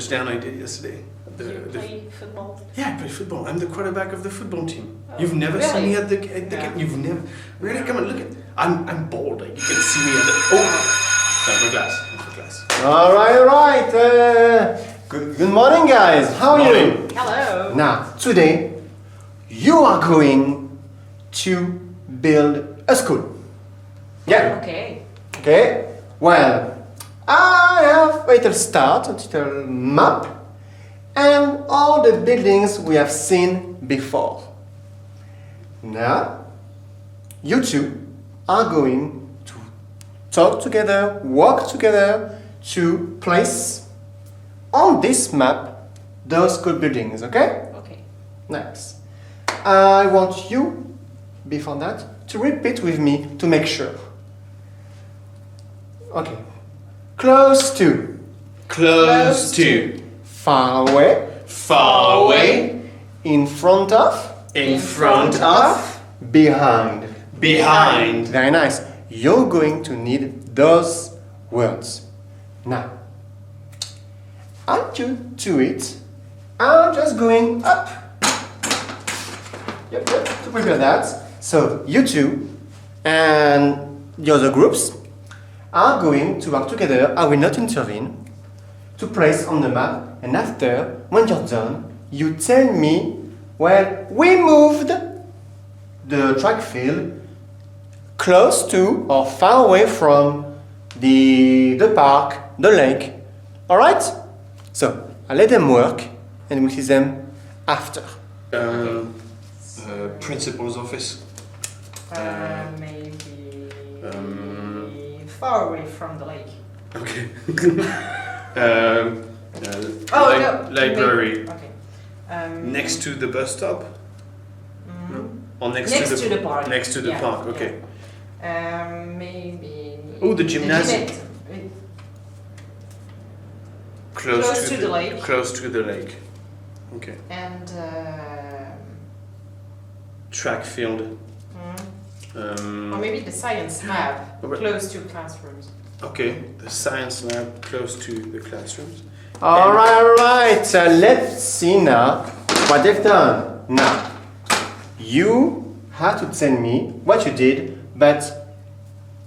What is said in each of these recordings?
touchdown I did yesterday. You play football? Yeah, I play football. I'm the quarterback of the football team. Oh, You've never really? seen me at the game. You've never really come and look at. I'm bald. Like you can see me at the. Oh, no, for glass. All right. Good morning, guys. How are you? Hello. Now, today, you are going to build a school. Yeah. Okay. Well, I have a little start, a little map, and all the buildings we have seen before. Now, you two are going to talk together, work together to place on this map those school buildings, okay? Okay. Nice. I want you, before that, to repeat with me to make sure. Okay. Close to. Close to. Far away. Far away. In front of. In front of. Behind. Behind. Very nice. You're going to need those words. Now, add you to it. I'm just going up. Yep, to prepare that. So, you two and the other groups are going to work together. I will not intervene to place on the map, and after, when you're done, you tell me, well, we moved the track field close to or far away from the park, the lake. Alright? So, I let them work and we'll see them after. Principal's office. Maybe far away from the lake. Okay. No. Library. Maybe. Okay. Next to the bus stop? No? Or Next to the park. Next to the Yeah, park, okay. Maybe. Oh, the gymnasium. Close to the lake. Close to the lake. Okay. And Track field. or maybe the science lab close to classrooms. Okay, the science lab close to the classrooms. Alright. So let's see now what they've done. Now, you have to tell me what you did, but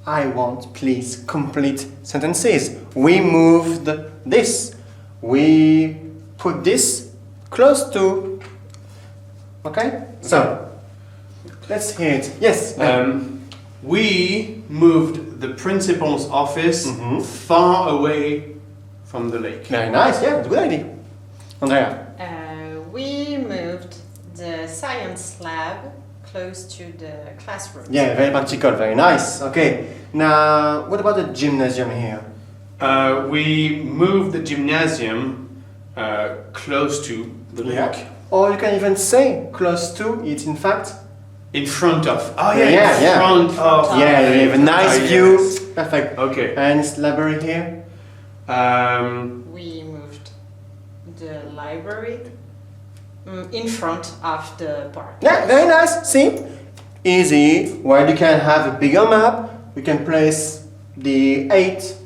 I want, please, complete sentences. We moved this. We put this close to. Okay? So, let's hear it. Yes. We moved the principal's office far away from the lake. Very nice. Yeah, good idea. Andrea. We moved the science lab close to the classroom. Yeah, very practical. Very nice. Okay. Now, what about the gymnasium here? We moved the gymnasium close to the lake. Or you can even say close to. It's in fact in front of. Oh yeah, in front of. Yeah, you have a nice view. Yes. Perfect. Okay. And it's library here. We moved the library in front of the park. Yeah, very nice. See? Easy. Well, you can have a bigger map. We can place the 8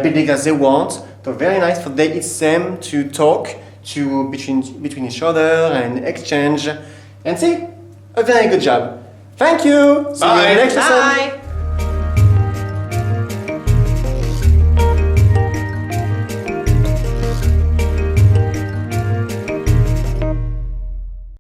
buildings as they want. So very nice for them. It's them to talk to between each other and exchange. And see? A very good job. Thank you. See you in the next lesson. Bye.